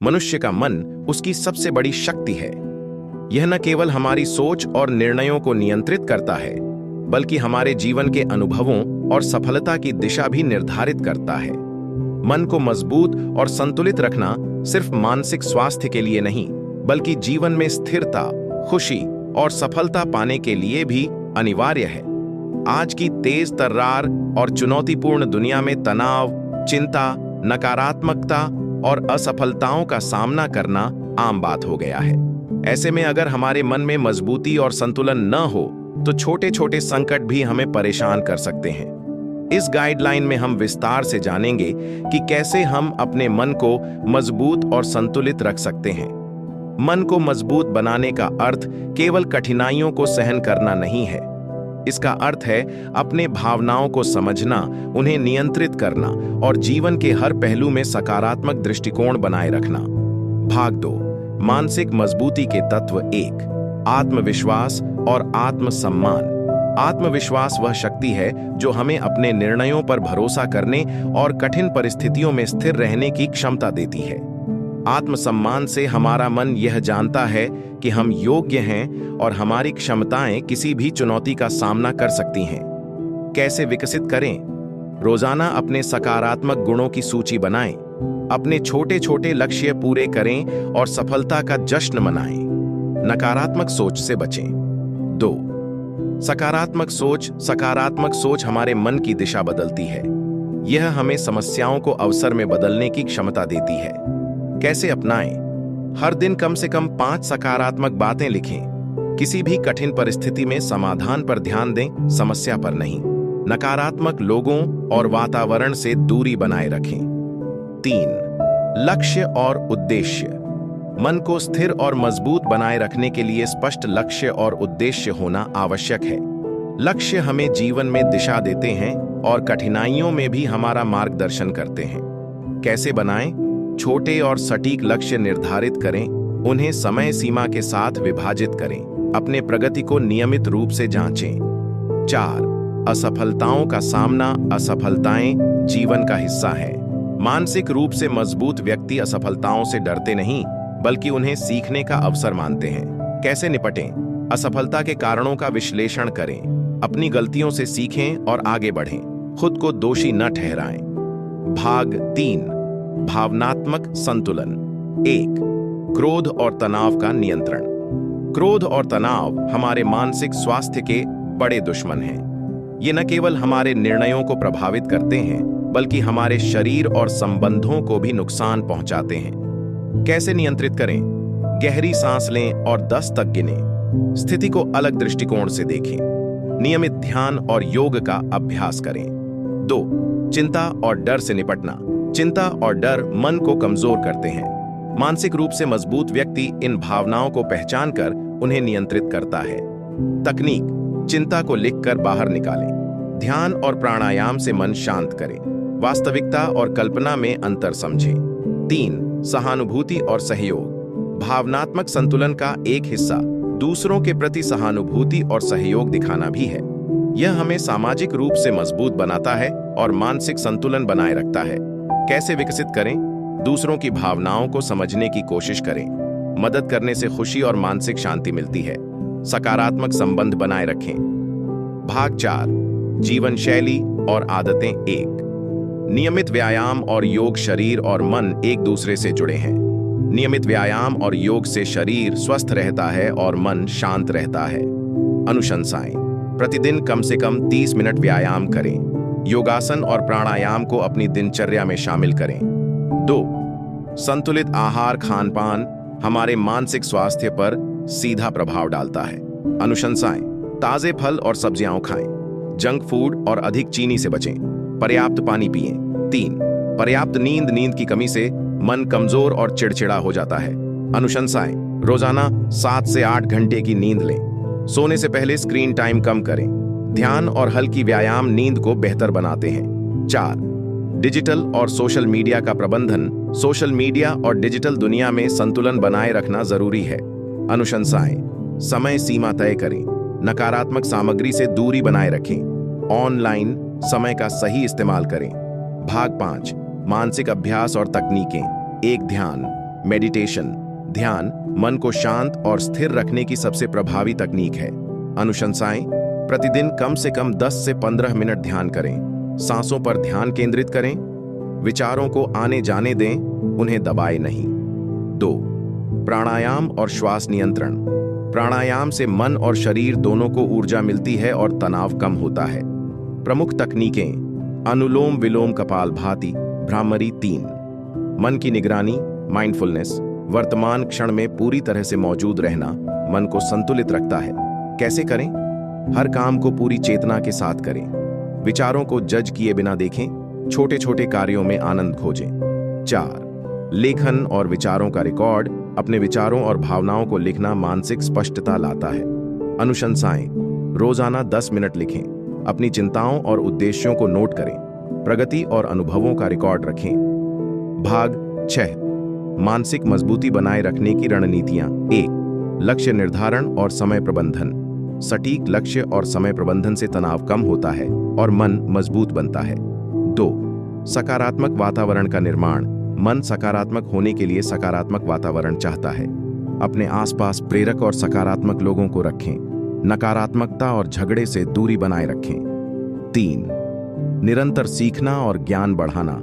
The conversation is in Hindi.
मनुष्य का मन उसकी सबसे बड़ी शक्ति है। यह न केवल हमारी सोच और निर्णयों को नियंत्रित करता है, बल्कि हमारे जीवन के अनुभवों और सफलता की दिशा भी निर्धारित करता है। मन को मजबूत और संतुलित रखना सिर्फ मानसिक स्वास्थ्य के लिए नहीं, बल्कि जीवन में स्थिरता, खुशी और सफलता पाने के लिए भी अनिवार्य है। आज की तेज तर्रार और चुनौतीपूर्ण दुनिया में तनाव, चिंता, नकारात्मकता और असफलताओं का सामना करना आम बात हो गया है। ऐसे में अगर हमारे मन में मजबूती और संतुलन न हो, तो छोटे छोटे संकट भी हमें परेशान कर सकते हैं। इस गाइडलाइन में हम विस्तार से जानेंगे कि कैसे हम अपने मन को मजबूत और संतुलित रख सकते हैं। मन को मजबूत बनाने का अर्थ केवल कठिनाइयों को सहन करना नहीं है। इसका अर्थ है अपने भावनाओं को समझना, उन्हें नियंत्रित करना और जीवन के हर पहलू में सकारात्मक दृष्टिकोण बनाए रखना। भाग 2, मानसिक मजबूती के तत्व 1, आत्मविश्वास और आत्मसम्मान। आत्मविश्वास वह शक्ति है जो हमें अपने निर्णयों पर भरोसा करने और कठिन परिस्थितियों में स्थिर रहने की क्षमता देती है। आत्मसम्मान से हमारा मन यह जानता है कि हम योग्य हैं और हमारी क्षमताएं किसी भी चुनौती का सामना कर सकती हैं। कैसे विकसित करें? रोजाना अपने सकारात्मक गुणों की सूची बनाएं, अपने छोटे छोटे लक्ष्य पूरे करें और सफलता का जश्न मनाएं। नकारात्मक सोच से बचें। 2, सकारात्मक सोच हमारे मन की दिशा बदलती है। यह हमें समस्याओं को अवसर में बदलने की क्षमता देती है। कैसे अपनाएं? हर दिन कम से कम 5 सकारात्मक बातें लिखें। किसी भी कठिन परिस्थिति में समाधान पर ध्यान दें, समस्या पर नहीं। नकारात्मक लोगों और वातावरण से दूरी बनाए रखें। 3, लक्ष्य और उद्देश्य। मन को स्थिर और मजबूत बनाए रखने के लिए स्पष्ट लक्ष्य और उद्देश्य होना आवश्यक है। लक्ष्य हमें जीवन में दिशा देते हैं और कठिनाइयों में भी हमारा मार्गदर्शन करते हैं। कैसे बनाएं? छोटे और सटीक लक्ष्य निर्धारित करें, उन्हें समय सीमा के साथ विभाजित करें, अपने प्रगति को नियमित रूप से जांचें। 4, असफलताओं का सामना। असफलताएं जीवन का हिस्सा है। मानसिक रूप से मजबूत व्यक्ति असफलताओं से डरते नहीं, बल्कि उन्हें सीखने का अवसर मानते हैं। कैसे निपटें? असफलता के कारणों का विश्लेषण करें, अपनी गलतियों से सीखें और आगे बढ़ें। खुद को दोषी न ठहराएं। भाग 3, भावनात्मक संतुलन। 1, क्रोध और तनाव का नियंत्रण। क्रोध और तनाव हमारे मानसिक स्वास्थ्य के बड़े दुश्मन हैं। ये न केवल हमारे निर्णयों को प्रभावित करते हैं, बल्कि हमारे शरीर और संबंधों को भी नुकसान पहुंचाते हैं। कैसे नियंत्रित करें? गहरी सांस लें और 10 तक गिनें। स्थिति को अलग दृष्टिकोण से देखें। नियमित ध्यान और योग का अभ्यास करें। 2, चिंता और डर से निपटना। चिंता और डर मन को कमजोर करते हैं। मानसिक रूप से मजबूत व्यक्ति इन भावनाओं को पहचानकर उन्हें नियंत्रित करता है। तकनीक: चिंता को लिखकर बाहर निकालें। ध्यान और प्राणायाम से मन शांत करें। वास्तविकता और कल्पना में अंतर समझें। 3, सहानुभूति और सहयोग। भावनात्मक संतुलन का एक हिस्सा दूसरों के प्रति सहानुभूति और सहयोग दिखाना भी है। यह हमें सामाजिक रूप से मजबूत बनाता है और मानसिक संतुलन बनाए रखता है। कैसे विकसित करें? दूसरों की भावनाओं को समझने की कोशिश करें। मदद करने से खुशी और मानसिक शांति मिलती है। सकारात्मक संबंध बनाए रखें। भाग 4, जीवन शैली और आदतें। 1, नियमित व्यायाम और योग। शरीर और मन एक दूसरे से जुड़े हैं। नियमित व्यायाम और योग से शरीर स्वस्थ रहता है और मन शांत रहता है। अनुशंसाएं: प्रतिदिन कम से कम 30 मिनट व्यायाम करें। योगासन और प्राणायाम को अपनी दिनचर्या में शामिल करें। 2, संतुलित आहार। खानपान हमारे मानसिक स्वास्थ्य पर सीधा प्रभाव डालता है। अनुशंसाएं: ताजे फल और सब्जियां खाएं। जंक फूड और अधिक चीनी से बचें। पर्याप्त पानी पिएं। 3, पर्याप्त नींद। नींद की कमी से मन कमजोर और चिड़चिड़ा हो जाता है। अनुशंसाएं: रोजाना 7 से 8 घंटे की नींद लें। सोने से पहले स्क्रीन टाइम कम करें। ध्यान और हल्की व्यायाम नींद को बेहतर बनाते हैं। 4, डिजिटल और सोशल मीडिया का प्रबंधन। सोशल मीडिया और डिजिटल दुनिया में संतुलन बनाए रखना जरूरी है। अनुशंसाएं: समय सीमा तय करें। नकारात्मक सामग्री से दूरी बनाए रखें। ऑनलाइन समय का सही इस्तेमाल करें। भाग 5, मानसिक अभ्यास और तकनीकें। 1, ध्यान। मेडिटेशन, ध्यान, मन को शांत और स्थिर रखने की सबसे प्रभावी तकनीक है। अनुशंसाएं: प्रतिदिन कम से कम 10 से 15 मिनट ध्यान करें। सांसों पर ध्यान केंद्रित करें। विचारों को आने जाने दें, उन्हें दबाएं नहीं। 2. प्राणायाम और श्वास नियंत्रण। प्राणायाम से मन और शरीर दोनों को ऊर्जा मिलती है और तनाव कम होता है। प्रमुख तकनीकें: अनुलोम विलोम, कपालभाति, भ्रामरी 3। मन की निगरानी, माइंडफुलनेस, वर्तमान क्षण में पूरी तरह से मौजूद रहना मन को संतुलित रखता है। कैसे करें? हर काम को पूरी चेतना के साथ करें। विचारों को जज किए बिना देखें। छोटे छोटे कार्यों में आनंद खोजें। 4. लेखन और विचारों का रिकॉर्ड। अपने विचारों और भावनाओं को लिखना मानसिक स्पष्टता लाता है। अनुशंसाएं: रोजाना 10 मिनट लिखें। अपनी चिंताओं और उद्देश्यों को नोट करें। प्रगति और अनुभवों का रिकॉर्ड रखें। भाग 6. मानसिक मजबूती बनाए रखने की रणनीतियां। 1. लक्ष्य निर्धारण और समय प्रबंधन। सटीक लक्ष्य और समय प्रबंधन से तनाव कम होता है और मन मजबूत बनता है। 2. सकारात्मक वातावरण का निर्माण। मन सकारात्मक होने के लिए सकारात्मक वातावरण चाहता है। अपने आसपास प्रेरक और सकारात्मक लोगों को रखें। नकारात्मकता और झगड़े से दूरी बनाए रखें। 3. निरंतर सीखना और ज्ञान बढ़ाना।